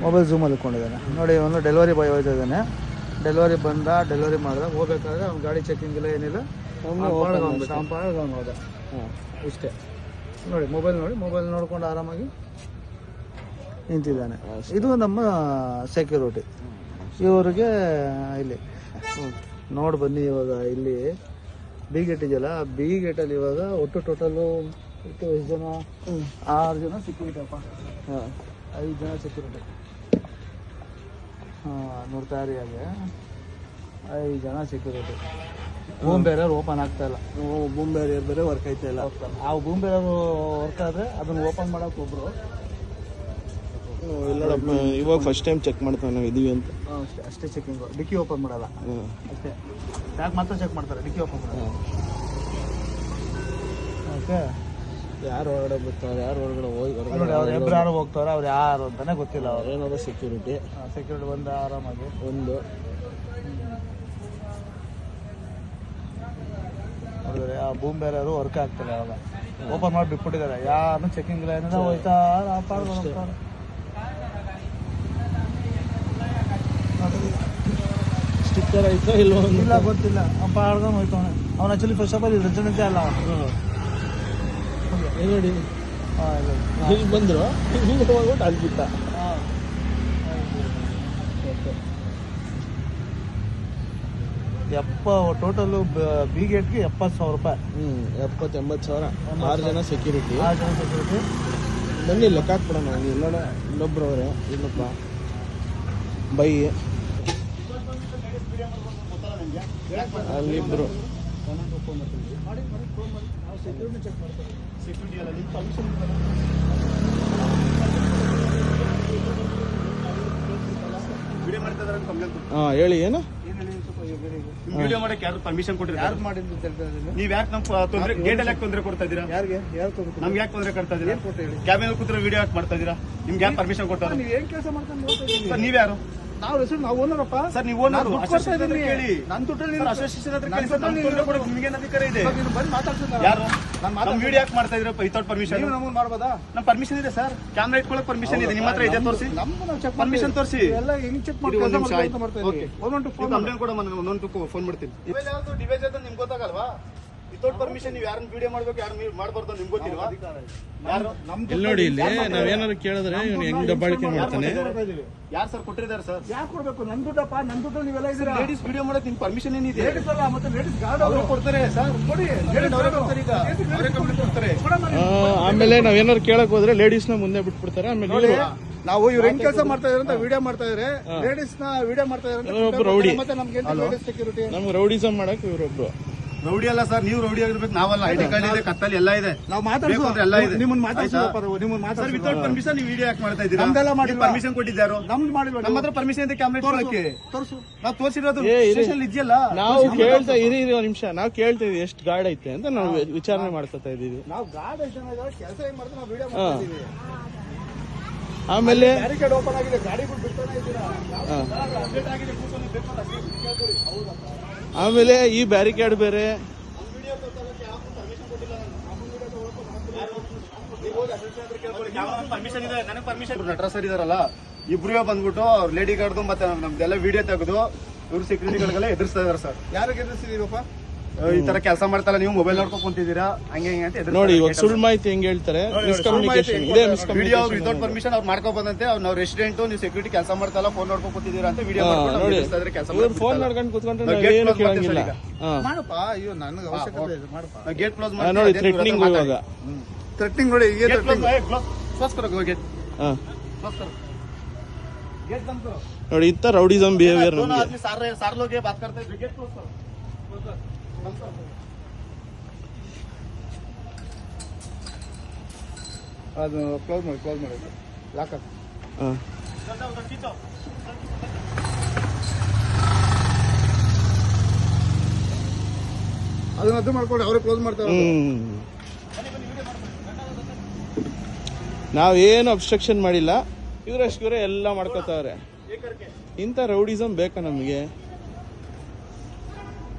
Mobile ಝೂಮಲ್ಲಿ ಇಟ್ಕೊಂಡಿದ್ದಾನೆ ನೋಡಿ. ಅವನು delivery boy ಹೋಗ್ತಾ ಇದ್ದಾನೆ. ಡೆಲಿವರಿ ಬಂದ, ಡೆಲಿವರಿ ಮಾಡಿದ, ಹೋಗ್ಬೇಕಾದ್ರೆ ಅವ್ನು ಗಾಡಿ ಚೆಕಿಂಗ್ ಇಲ್ಲ ಏನಿಲ್ಲ, ಹೋದ ಇಷ್ಟೇ. ನೋಡಿ ಮೊಬೈಲ್ ನೋಡಿ, ಮೊಬೈಲ್ ನೋಡ್ಕೊಂಡು ಆರಾಮಾಗಿ ನಿಂತಿದ್ದಾನೆ. ಇದು ನಮ್ಮ ಸೆಕ್ಯೂರಿಟಿ. ಇವ್ರಿಗೆ ಇಲ್ಲಿ ನೋಡಿ ಬನ್ನಿ. ಇವಾಗ ಇಲ್ಲಿ ಬಿ ಗೇಟ್ ಇದೆಯಲ್ಲ, ಬಿ ಗೇಟಲ್ಲಿ ಇವಾಗ ಒಟ್ಟು ಟೋಟಲು ಎಷ್ಟು ಜನ? 6 ಜನ ಸೆಕ್ಯೂರಿಟಿ ಅಪ್ಪ. 5 ಜನ ಸೆಕ್ಯೂರಿಟಿ. ನೋಡ್ತಾ ಇರಿ, ಹಾಗೆ 5 ಜನ ಸೆಕ್ಯೂರಿಟಿ. ಬೂಮ್ ಬ್ಯಾರಿಯರ್ ಓಪನ್ ಆಗ್ತಾ ಇಲ್ಲ. ಬೂಮ್ ಬ್ಯಾರಿಯರ್ ಬೇರೆ ವರ್ಕ್ ಆಯ್ತಾ ಇಲ್ಲ. ಆ ಬೂಮ್ ಬ್ಯಾರಿಯರ್ ವರ್ಕ್ ಆದರೆ ಅದನ್ನು ಓಪನ್ ಮಾಡೋಕೆ ಒಬ್ಬರು ಇಲ್ಲ. ಇವಾಗ ಫಸ್ಟ್ ಟೈಮ್ ಚೆಕ್ ಮಾಡ್ತಾವೆ ನಾವು ಇದೀವಿ ಅಂತ. ಅಷ್ಟೇ ಚೆಕಿಂಗು. ಡಿಕ್ಕಿ ಓಪನ್ ಮಾಡಲ್ಲ ಅಷ್ಟೇ. ಟ್ಯಾಗ್ ಮಾತ್ರ ಚೆಕ್ ಮಾಡ್ತಾರೆ, ಡಿಕ್ಕಿ ಓಪನ್ ಮಾಡಲ್ಲ. ಓಕೆ, ಯಾರು ಹೊರಗಡೆ ಬರ್ತಾರೆ, ಯಾರು ಹೊರಗಡೆ ಹೋಗಿ ನೋಡಿ. ಅವ್ರು ಯಾರು ಹೋಗ್ತಾರೆ, ಅವ್ರು ಯಾರು ಅಂತಾನೆ ಗೊತ್ತಿಲ್ಲ. ಅವ್ರು ಏನಾದ್ರು ಸೆಕ್ಯೂರಿಟಿ ಬಂದು ಆರಾಮಾಗಿ ಒಂದು ನೋಡಿದ್ರೆ ಆ ಬೂಮ್ ಬ್ಯಾರಿಯರು ವರ್ಕ್ ಆಗ್ತಾರೆ. ಅವಾಗ ಓಪನ್ ಮಾಡಿ ಬಿಟ್ಬಿಟ್ಟಿದ್ದಾರೆ. ಯಾರು ಚೆಕಿಂಗ್ ಇಲ್ಲ, ಏನಾರ ಹೋಯ್ತಾರೆ. ಸ್ಟಿಕ್ಕರ್ ಆಯ್ತಾ ಇಲ್ವೋ ಇಲ್ಲ ಗೊತ್ತಿಲ್ಲ. ಅಪ್ಪ ಆಡ್ಕೊಂಡು ಹೋಯ್ತಾವನೆ. ಅವ್ನು ಆಕ್ಚುಲಿ ಫಸ್ಟ್ ಆಫ್ ಆಲ್ ಇಲ್ಲಿ ರಚನೆ ಅಲ್ಲ. ನೋಡಿ ಇಲ್ಲಿ ಬಂದ್ರು, ಹೋಗ್ಬಿಟ್ಟು ಅಲ್ಲಿ ಬಿಟ್ಟ. ಟೋಟಲು ಬಿ ಗೇಟ್ಗೆ 70,000 ರೂಪಾಯಿ. 70-80 ಸಾವಿರ. 6 ಜನ ಸೆಕ್ಯೂರಿಟಿ. 6 ಜನ ಸೆಕ್ಯೂರಿಟಿ. ಬನ್ನಿ ಲೆಕ್ಕ ಹಾಕ್ಬಿಡೋಣ. ಎಲ್ಲೋಡ ಇನ್ನೊಬ್ರು ಅವರೇ, ಇನ್ನೊಬ್ಬ ಬೈ ಅಲ್ಲಿಬ್ರು. ಹೇಳಿ ಏನು ವಿಡಿಯೋ ಮಾಡಕ್ಕೆ ಯಾರು ಪರ್ಮಿಷನ್ ಕೊಟ್ಟಿದ್ದಾರೆ? ನೀವ್ ಯಾಕೆ ನಮ್ಮ ಗೇಟ್ ಅಲ್ಲಿ ತೊಂದರೆ ಕೊಡ್ತಾ ಇದೀರಾ? ನಮ್ಗೆ ಯಾಕೆ ತೊಂದರೆ ಕೊಡ್ತಾ ಇದೀರಾ? ಕ್ಯಾಬಿನಲ್ಲಿ ಕೂತ್ರೆ ವಿಡಿಯೋ ಯಾಕೆ ಮಾಡ್ತಾ ಇದೀರಾ? ನಿಮ್ಗೆ ಯಾಕೆ ಪರ್ಮಿಷನ್ ಕೊಟ್ಟಾರ? ನೀವ್ ಯಾರು? ನಾವು ಓನರಪ್ಪ ಸರ್. ನೀವು ಓನರ್ ಕೇಳಿ, ನನ್ನ ದುಡ್ಡಲ್ಲಿ ಅಸೋಸಿಯೇಷನ್ ಹತ್ರ ಕೇಳಿ ಸರ್. ನಿಮಗೆ ಅಧಿಕಾರ ಇದೆ. ಯಾರು ನಮ್ಮ ವಿಡಿಯೋ ಯಾಕೆ ಮಾಡ್ತಾ ಇದ್ರ ವಿತೌಟ್ ಪರ್ಮಿಷನ್? ಮಾಡ್ಬೋದಾ? ನಮ್ಮ ಪರ್ಮಿಷನ್ ಇದೆ ಸರ್. ಕ್ಯಾಮ್ರಾ ಇಟ್ಕೊಳಕ್ ಪರ್ಮಿಷನ್ ಇದೆ. ನಿಮ್ಮ ಹತ್ರ ಇದೆ, ತೋರಿಸಿ. ಪರ್ಮಿಷನ್ ತೋರಿಸಿ. ಎಲ್ಲ ಹೆಂಗ್ ಚೆಕ್ ಕಂಪ್ಲೇಂಟ್ ಕೂಡ ಒಂದೊಂದು ಫೋನ್ ಮಾಡ್ತೀನಿ. ಡಿವೈಸ್ ಅಂತ ನಿಮ್ಗೆ ಗೊತ್ತಾಗಲ್ವಾ? ವಿತೌಟ್ ಪರ್ಮಿಷನ್ ನೀವು ಯಾರನ್ನ ವಿಡಿಯೋ ಮಾಡ್ಬೇಕು, ಯಾರು ಮಾಡಬಾರ್ದು ನಿಮ್ಗೆ ಗೊತ್ತಿಲ್ವಾ? ಯಾರು ಇಲ್ಲಿ ನೋಡಿ, ಇಲ್ಲಿ ನಾವೇನಾದ್ರು ಕೇಳಿದ್ರೆ ಇವ್ನು ಹೆಂಗ್ ದಬ್ಬಾಳಿಕೆ ಮಾಡ್ತಾನೆ. ಯಾರು ಸರ್ ಕೊಟ್ಟಿದ್ದಾರೆ ಸರ್? ಯಾಕೆ ಕೊಡ್ಬೇಕು? ನನ್ ದುಡ್ಡಪ್ಪ, ನನ್ ದುಡ್ಡು ನೀವೆಲ್ಲ ಇದ್ದೀರಾ. ಲೇಡೀಸ್ ವಿಡಿಯೋ ಮಾಡಕ್ ನಿಮ್ ಪರ್ಮಿಷನ್ ಏನಿದೆ? ಮತ್ತೆ ಲೇಡೀಸ್ ಗಾರ್ಡ್ ಅವರು ಕೊಡ್ತಾರೆ ಸರ್. ಕೊಡಿ. ಅವರೇ ಕಂಪ್ಲೇಂಟ್ ಕೊಡ್ತಾರೆ. ಆಮೇಲೆ ನಾವೇನಾದ್ರು ಕೇಳಕ್ ಹೋದ್ರೆ ಲೇಡೀಸ್ ನ ಮುಂದೆ ಬಿಟ್ಬಿಡ್ತಾರೆ. ಆಮೇಲೆ ನಾವು ಇವ್ರು ಹೆಂಗ್ ಕೆಲಸ ಮಾಡ್ತಾ ಇದಾರೆ ಅಂತ ವಿಡಿಯೋ ಮಾಡ್ತಾ ಇದ್ರೆ, ಲೇಡೀಸ್ ನ ವಿಡಿಯೋ ಮಾಡ್ತಾ ಇದಾರೆ. ರೌಡಿ. ಮತ್ತೆ ನಮ್ಗೆ ಲೇಡೀಸ್ ಸೆಕ್ಯೂರಿಟಿ. ನಮ್ಗೆ ರೌಡಿಸಮ್ ಮಾಡಕ್ ಇವ್ರೊಬ್ರು. ರೌಡಿ ಅಲ್ಲ ಸರ್, ನೀವು ರೌಡಿ ಆಗಿರ್ಬೇಕು. ನಾವಲ್ಲ. ಐಡಿ ಕಾರ್ಡ್ ಇದೆ, ಕತ್ತಲ್ಲಿ ಎಲ್ಲ ಇದೆ. ನಾವು ಮಾತಾಡ್ತೀವಿ, ಎಲ್ಲ ಇದೆ. ನಿಮ್ಮನ್ನ ಮಾತಾಡ್ತೀವಿ. ವಿತೌಟ್ ಪರ್ಮಿಷನ್ ನೀವು ವಿಡಿಯೋ ಯಾಕೆ ಮಾಡ್ತಾ ಇದ್ದೀರಾ? ನಮ್ದೆಲ್ಲ ಮಾಡಿ ಪರ್ಮಿಷನ್ ಕೊಟ್ಟಿದ್ದಾರೋ? ನಮ್ದು ಮಾಡಿಲ್ಲ. ನಮ್ಮ ಹತ್ರ ಪರ್ಮಿಷನ್ ಇದೆ ಕ್ಯಾಮ್ರಾ ಇಟ್ಕೊಳ್ಳಕ್ಕೆ. ತೋರಿಸು. ನಾವು ತೋರಿಸಿರೋದು ಸ್ಟೇಷನ್ ಇದೆಯಲ್ಲ. ನಾವು ಕೇಳ್ತಾ ಇರಿ ಒಂದ್ ನಿಮಿಷ. ನಾವು ಕೇಳ್ತಾ ಇದೀವಿ ಎಷ್ಟು ಗಾರ್ಡ್ ಐತೆ ಅಂತ ನಾವು ವಿಚಾರಣೆ ಮಾಡ್ಕೊತಾ ಇದೀವಿ. ನಾವು ಗಾರ್ಡ್ ಎಷ್ಟು ಜನ ಕೆಲಸ ಹೆಂಗ್ ಮಾಡ್ತಾರೆ ನಾವು ವಿಡಿಯೋ ಮಾಡ್ತಾ ಇದೀವಿ. ಆಮೇಲೆ ಬ್ಯಾರಿಕೇಡ್ ಓಪನ್ ಆಗಿದೆ, ಗಾಡಿಗಳು ಬಿಡ್ತಾನೆ ಇದ್ದೀರಾ. ಆಮೇಲೆ ಈ ಬ್ಯಾರಿಕೇಡ್ ಬೇರೆ. ಪರ್ಮಿಷನ್ ಇದೆ, ನನಗೆ ಪರ್ಮಿಷನ್. ನಟರ ಸರ್ ಇದಾರಲ್ಲ, ಇಬ್ರು ಬಂದ್ಬಿಟ್ಟು ಅವ್ರ ಲೇಡಿ ಗಾರ್ಡ್ದು ಮತ್ತೆ ನಮ್ದೆಲ್ಲ ವಿಡಿಯೋ ತೆಗೆದು ಇವ್ರು ಸೆಕ್ಯೂರಿಟಿಗಳಿಗೆಲ್ಲ ಎದುರಿಸ್ತಾ ಇದಾರೆ ಸರ್. ಯಾರಿಗೆ ಎದುರಿಸಿದೀವಪ್ಪ? ಈ ತರ ಕೆಲಸ ಮಾಡ್ತಾರ, ನೀವು ಮೊಬೈಲ್ ನೋಡ್ಕೊಂಡು ಕುಂತಿದ್ದೀರಾ, ಹಂಗೆ ಹಿಂಗೆ ಅಂತ ನೋಡಿ. ಇವಾಗ ಸುಳ್ಳು ಮಾಹಿತಿ ಹೆಂಗ್ ಹೇಳ್ತಾರೆ, ಮಿಸ್ಕಮ್ಯುನಿಕೇಶನ್ ಇದೆ. ವಿಡಿಯೋ ವಿತೌಟ್ ಪರ್ಮಿಷನ್ ಅವ್ರು ಮಾಡ್ಕೊ ಬಂದಂತೆ. ನಾವು ರೆಸಿಡೆಂಟ್, ನೀವು ಸೆಕ್ಯೂರಿಟಿ ಕೆಲಸ ಮಾಡ್ತಾರ, ಫೋನ್ ನೋಡ್ಕೊಂಡು ಕೂತಿದ್ದೀರಾ ಅಂತ ವಿಡಿಯೋ ಮಾಡ್ಕೊಂಡು ಕೆಲಸ. ಫೋನ್ ನೋಡ್ಕೊಂಡು ಕುತ್ಕೊಂಡ್ರೆ ಏನು ಕೇಳಂಗಿಲ್ಲ. ಮಾಡಪ್ಪ. ಅಯ್ಯೋ, ನನಗೆ ಅವಶ್ಯಕತೆ ಇದೆ, ಮಾಡಪ್ಪ. ಗೇಟ್ ಕ್ಲೋಸ್ ನೋಡಿ. ಥ್ರೆಟ್ನಿಂಗ್ ಇವಾಗ ಥ್ರೆಟ್ನಿಂಗ್ ನೋಡಿ. ಕ್ಲೋಸ್ ಕರೋ ಗೇಟ್. गेट बंद करो. ನೋಡಿ ಇಂತ ರೌಡಿಸಮ್ ಬಿಹೇವಿಯರ್ दोनों आदमी सार लोग ये बात करते हैं. गेट क्लोज करो. ಅದು ಕ್ಲೋಸ್ ಮಾಡಿ ಲಾಕ್ ಹಾಕು. ಅದನ್ನ ಅದು ಮಾಡ್ಕೊಂಡು ಅವರೇ ಕ್ಲೋಸ್ ಮಾಡ್ತಾರೆ. ನಾವೇನು ಅಬ್ಸ್ಟ್ರಕ್ಷನ್ ಮಾಡಿಲ್ಲ, ಇವರಷ್ಟು ಎಲ್ಲ ಮಾಡ್ಕೋತಾವ್ರೆ. ಇಂಥ ರೌಡಿಸಮ್ ಬೇಕಾ ನಮಗೆ?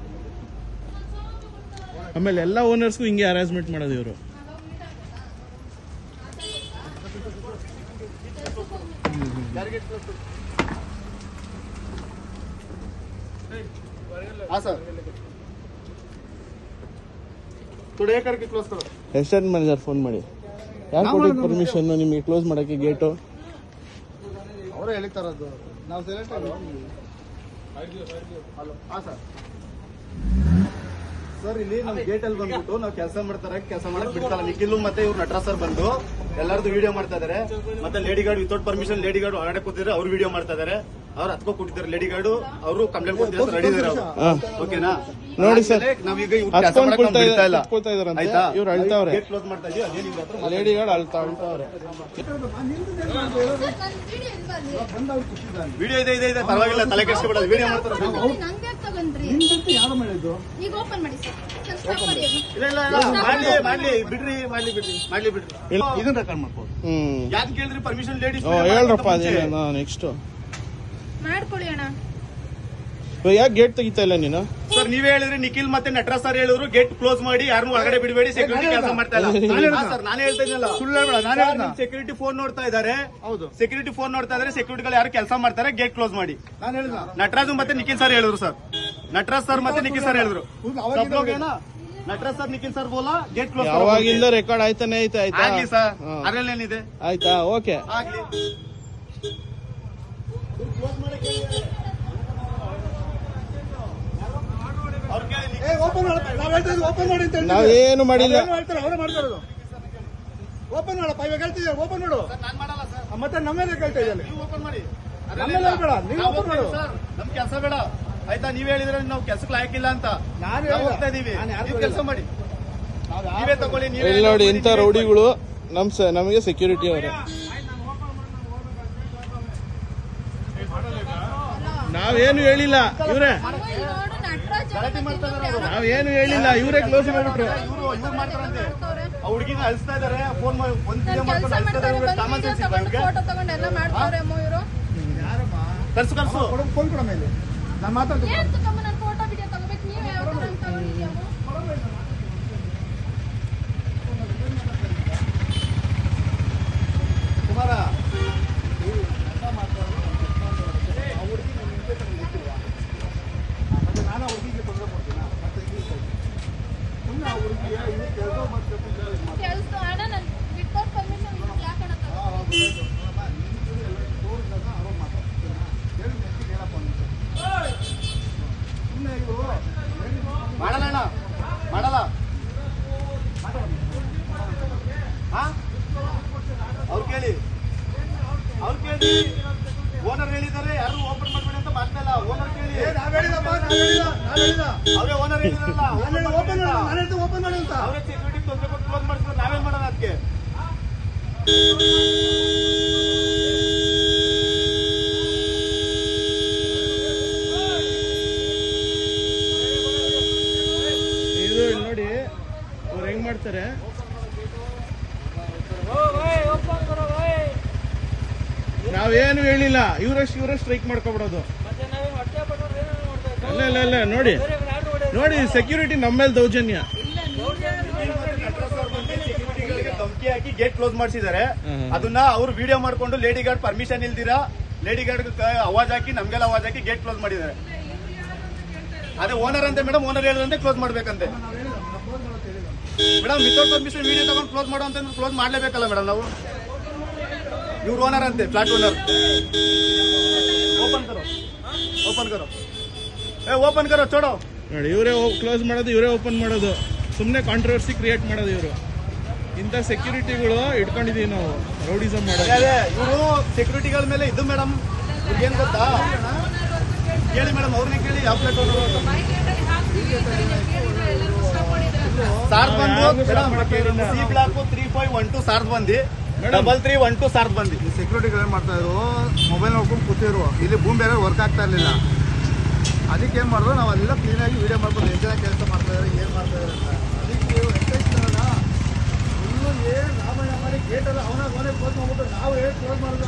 ಆಮೇಲೆ ಎಲ್ಲ ಓನರ್ಸ್ಗೂ ಹಿಂಗೆ ಹರಾಸ್ಮೆಂಟ್ ಮಾಡೋದು ಇವರು. हाँ सर थोड़ा ये करके क्लोज करो ರೆಸ್ಟೋರೆಂಟ್ ಮ್ಯಾನೇಜರ್ ಫೋನ್ ಮಾಡಿ. ಯಾರು ಕೊಟ್ಟಿದ್ದು ಪರ್ಮಿಷನ್ ನಿಮಗೆ ಕ್ಲೋಸ್ ಮಾಡಕ್ಕೆ ಗೇಟು? ಅವರೇ ಹೇಳ್ತಾರದು, ನಾವು ಸೆಲೆಕ್ಟ್ ಹಲೋ ಹಾಂ ಸರ್ ಇಲ್ಲಿ ನಮ್ಮ ಗೇಟ್ ಅಲ್ಲಿ ಬಂದ್ಬಿಟ್ಟು ನಾವು ಕೆಲಸ ಮಾಡಕ್ ಬಿಡ್ತಾರ ನಿಖಿಲ್ ಮತ್ತೆ ಇವ್ರು ನಟರಾಜ್ ಸರ್ ಬಂದು ಎಲ್ಲರದು ವಿಡಿಯೋ ಮಾಡ್ತಾ ಇದಾರೆ. ಮತ್ತೆ lady guard without permission lady guard ಹೊರಗಡೆ ಕೂತಿದ್ರೆ ಅವ್ರು ವಿಡಿಯೋ ಮಾಡ್ತಾ ಇದಾರೆ. ಅವ್ರು ಹತ್ಕೊ ಕೊಟ್ಟಿದ್ದಾರೆ ಲೇಡಿ ಗಾರ್ಡ್, ಅವರು ಕಂಪ್ಲೇಂಟ್ ಕೊಡ್ತಿದ್ದಾರೆ, ರೆಡಿ ಇದಾರೆ ಅವರು. ಓಕೆನಾ? ನೋಡಿ ಸರ್, ನಾವೀಗ ಇವ್ರು ಕೆಲಸ ಮಾಡಕ್ ಬಿಡ್ತಾ ಇಲ್ಲ. ಆಯ್ತಾ? ಇವ್ರು ಅಳ್ತಾವ್ರೆ, ಗೇಟ್ ಕ್ಲೋಸ್ ಮಾಡ್ತಾ ಇದೀವಿ. ಅದೇ ನಿಮ್ಗೆ ಹತ್ರ ಲೇಡಿ ಗಾರ್ಡ್ ಅಳ್ತಾವ್ರೆ. ವಿಡಿಯೋ ಇದೆ ಪರವಾಗಿಲ್ಲ, ತಲೆ ಕೆಡಿಸ್ಕೊಬೇಡ. ವಿಡಿಯೋ ಮಾಡ್ತಾರೆ. ಯಾರು ಮಾಡಿದ್ದು? ಇಲ್ಲ ಮಾಡ್ಲಿ ಬಿಡ್ರಿ. ಇದನ್ನ ರೆಕಾರ್ಡ್ ಮಾಡ್ಬೋದು. ಯಾಕೆ ಕೇಳಿದ್ರಿ ಪರ್ಮಿಷನ್ ಲೇಡೀಸ್? ಹೇಳ್ರಪ್ಪ ಅದೇನ ನೆಕ್ಸ್ಟ್ ಮಾಡ್ಕೊಳ್ಳಿ ಅಣ್ಣ. ಯಾಕೆ ಗೇಟ್ ತೆಗಿತಾ ಇಲ್ಲ ನೀನು? ಸರ್ ನೀವೇ ಹೇಳಿದ್ರಿ, ನಿಖಿಲ್ ಮತ್ತೆ ನಟರಾಜ್ ಸರ್ ಹೇಳಿದ್ರು ಗೇಟ್ ಕ್ಲೋಸ್ ಮಾಡಿ ಯಾರನ್ನೂ ಹೊರಗಡೆ ಬಿಡಬೇಡಿ, ಸೆಕ್ಯೂರಿಟಿ ಕೆಲಸ ಮಾಡ್ತಾ ಇಲ್ಲ. ಸರ್ ನಾನೇ ಹೇಳ್ತಾ ಇದ್ದಲ್ಲ, ಸೆಕ್ಯೂರಿಟಿ ಫೋನ್ ನೋಡ್ತಾ ಇದಾರೆ. ಹೌದು, ಸೆಕ್ಯೂರಿಟಿ ಫೋನ್ ನೋಡ್ತಾ ಇದಾರೆ, ಸೆಕ್ಯೂರಿಟಿಗಳು ಯಾರು ಕೆಲಸ ಮಾಡ್ತಾರೆ, ಗೇಟ್ ಕ್ಲೋಸ್ ಮಾಡಿ. ನಾನು ಹೇಳಿದ ನಟರಾಜ್ ಮತ್ತೆ ನಿಖಿಲ್ ಸರ್ ಹೇಳಿದ್ರು. ಸರ್ ನಟರಾಜ್ ಸರ್ ಮತ್ತೆ ನಿಖಿಲ್ ಸರ್ ಹೇಳಿದ್ರು. Nataraj sir Nikhil sir Bola gate close. ಯಾವಾಗಿಂದ ರೆಕಾರ್ಡ್ ಆಯ್ತಾನೆ ಐತೆ. ಆಯ್ತಾ ಆಗ್ಲಿ ಸರ್, ಅದ್ರಲ್ಲೇನಿದೆ. ಆಯ್ತಾ? ಓಕೆ ಆಗ್ಲಿ. ನಾವೇನು ಮಾಡಿಲ್ಲ. ಅವರೇ ಮಾಡ್ತಾರೋದು. ಓಪನ್ ಮಾಡಪ್ಪ, ಇವಾಗ ಹೇಳ್ತಿದ್ದೀವಿ ಓಪನ್ ಮಾಡು. ನಾನು ಮಾಡಲ್ಲ ಸರ್. ಮತ್ತೆ ನಮ್ಮೇಲೆ ಕೇಳ್ತಾ ಇದ್ದಾನೆ. ನೀವು ಓಪನ್ ಮಾಡಿ. ನಮ್ಮೇಲೆ ಬೇಡ, ನೀವು ಓಪನ್ ಮಾಡು. ನಮ್ ಕೆಲಸ ಬೇಡ ಆಯ್ತಾ? ನೀವ್ ಹೇಳಿದ್ರೆ ನಾವು ಕೆಲ್ಸಕ್ಕೆ ಲಾಯಕ್ಕಿಲ್ಲ ಅಂತ ನಾನು ನಾವು ಹೋಗ್ತಾ ಇದೀವಿ. ನೀವು ಕೆಲಸ ಮಾಡಿ, ನೀವೇ ತಗೊಳ್ಳಿ. ಇಲ್ಲಿ ನೋಡಿ ಇಂಥ ರೌಡಿಗಳು ನಮಗೆ ಸೆಕ್ಯೂರಿಟಿ ಅವರೇ. ನಾವೇನು ಹೇಳಿಲ್ಲ, ಇವ್ರೆ ನಾವೇನು ಹೇಳಿಲ್ಲ, ಇವರೇ ಕ್ಲೋಸ್ ಮಾಡ್ಬಿಟ್ರು. ಇವ್ರು ಮಾಡ್ತಾರಂತೆ. ಆ ಹುಡುಗಿನ ಅಳಿಸ್ತಾ ಇದಾರೆ, ಫೋನ್ ಒಂದ್ ವಿಡಿಯೋ ಮಾಡ್ಕೊಂಡು ಅಳಿಸ್ತಾ ಇದಾರೆ. ಕಾಮನ್ ಸೆನ್ಸ್ ಇಲ್ಲ ಇವ್ರಿಗೆ. ಕರ್ಸು ಫೋನ್ ಕೊಡ ಮೇಲೆ ನಾನು ಮಾತಾಡ್ತೀನಿ. ಕುಮಾರ ನಾನು ಹುಡುಗಿಗೆ ತೊಂದರೆ ಕೊಡ್ತೀನ. ಮತ್ತೆ ಸುಮ್ಮನೆ ಆ ಹುಡುಗಿಗೆ ಇವ್ರು ಕೆಲಸ ಮಾಡಲ್ಲ ಅಣ್ಣ, ಮಾಡಲ್ಲ. ಅವ್ರು ಕೇಳಿ ಓನರ್ ಹೇಳಿದ್ದಾರೆ, ಯಾರು ಓಪನ್ ಮಾಡ್ಬೇಡಿ ಅಂತ ಮಾಡ್ತಾ ಇಲ್ಲ. ಓನರ್ ಕೇಳಿ. ಅವರೇ ಓನರ್ ಹೇಳಿದ್ರಲ್ಲ, ಓಪನ್ ಮಾಡಿ ಅಂತ. ಅವರೇ ಸೆಕ್ಯೂರಿಟಿ ತೊಂದರೆ ಕೊಟ್ಟು ಕ್ಲೋಸ್ ಮಾಡಿದ್ರೆ ನಾವೇನ್ ಮಾಡೋಣ ಅದಕ್ಕೆ? ಇದು ಇಲ್ಲಿ ನೋಡಿ ಅವ್ರು ಹೆಂಗ್ ಮಾಡ್ತಾರೆ. ನಾವೇನು ಹೇಳಿಲ್ಲ, ಇವರೇ ಸ್ಟ್ರೈಕ್ ಮಾಡ್ಕೊಬಿಡೋದು. ಅಲ್ಲ ನೋಡಿ ಸೆಕ್ಯೂರಿಟಿ ನಮ್ಮ ಮೇಲೆ ದೌರ್ಜನ್ಯ. ಧಮಕಿ ಹಾಕಿ ಗೇಟ್ ಕ್ಲೋಸ್ ಮಾಡಿಸಿದ್ದಾರೆ. ಅದನ್ನ ಅವ್ರು ವಿಡಿಯೋ ಮಾಡ್ಕೊಂಡು ಲೇಡಿ ಗಾರ್ಡ್ ಪರ್ಮಿಷನ್ ಇಲ್ದಿರಾ ಲೇಡಿ ಗಾರ್ಡ್ ಅವಾಜ್ ಹಾಕಿ ನಮ್ಗೆಲ್ಲ ಅವಾಜ್ ಹಾಕಿ ಗೇಟ್ ಕ್ಲೋಸ್ ಮಾಡಿದ್ದಾರೆ. ಅದೇ ಓನರ್ ಅಂತೆ ಮೇಡಮ್, ಓನರ್ ಹೇಳಿದಂತೆ ಕ್ಲೋಸ್ ಮಾಡ್ಬೇಕಂತೆ ಮೇಡಮ್. ವಿತೌಟ್ ಪರ್ಮಿಷನ್ ವಿಡಿಯೋ ತಗೊಂಡು ಕ್ಲೋಸ್ ಮಾಡೋ ಅಂತಂದ್ರೆ ಕ್ಲೋಸ್ ಮಾಡ್ಲೇಬೇಕಲ್ಲ ಮೇಡಮ್ ನಾವು. ಇವ್ರು ಓನರ್ ಅಂತೆ, ಫ್ಲಾಟ್ ಓನರ್. ಓಪನ್ ಕರೋ ಚೋಡೋ. ನೋಡಿ ಇವರೇ ಕ್ಲೋಸ್ ಮಾಡೋದು, ಇವರೇ ಓಪನ್ ಮಾಡೋದು, ಸುಮ್ಮನೆ ಕಾಂಟ್ರವರ್ಸಿ ಕ್ರಿಯೇಟ್ ಮಾಡೋದು ಇವರು. ಇಂಥ ಸೆಕ್ಯೂರಿಟಿಗಳು ಇಟ್ಕೊಂಡಿದೀವಿ ನಾವು, ರೌಡಿಸಮ್ ಮಾಡೋದು. ಇವರು ಸೆಕ್ಯೂರಿಟಿಗಳ ಮೇಲೆ ಇದ್ದು ಮೇಡಮ್. ಏನ್ ಗೊತ್ತಾ ಕೇಳಿ ಮೇಡಮ್, ಅವ್ರನ್ನೇ ಕೇಳಿ. ಯಾವ ಫ್ಲಾಟ್ ಓನರ್ ಸಾರ್ತ್ ಬಂದು ಸಿ ಬ್ಲಾಕ್ 3512 ಸಾರ್ತ್ ಬಂದಿ 3312 ಸಾರ್ತ್ ಬಂದಿ. ಸೆಕ್ಯೂರಿಟಿಗಳು ಏನ್ ಮಾಡ್ತಾ ಇದ್ರು, ಮೊಬೈಲ್ ನೋಡ್ಕೊಂಡು ಕೂತಿರು. ಇಲ್ಲಿ ಭೂಮಿ ಬೇರೆ ವರ್ಕ್ ಆಗ್ತಾ ಇರಲಿಲ್ಲ. ಅದಕ್ಕೆ ಏನ್ ಮಾಡಿದ್ರು, ನಾವು ಅಲ್ಲೆಲ್ಲ ಕ್ಲೀನಾಗಿ ವಿಡಿಯೋ ಮಾಡ್ಕೊಂಡು ಎಷ್ಟು ಜನ ಕೆಲಸ ಮಾಡ್ತಾ ಇದ್ದಾರೆ, ಏನ್ ಮಾಡ್ತಾ ಇದ್ದಾರೆ ಅಂತ. ಅದಕ್ಕೆ ಫುಲ್ಲು ಏನ್ ರಾಮಾಯಣ ಮಾಡಿ ಗೇಟ್ ಎಲ್ಲ ಅವನಾಗ ಕ್ಲೋಸ್ ಮಾಡ್ಬಿಟ್ಟು ನಾವು ಕ್ಲೋಸ್ ಮಾಡಿದ್ರೆ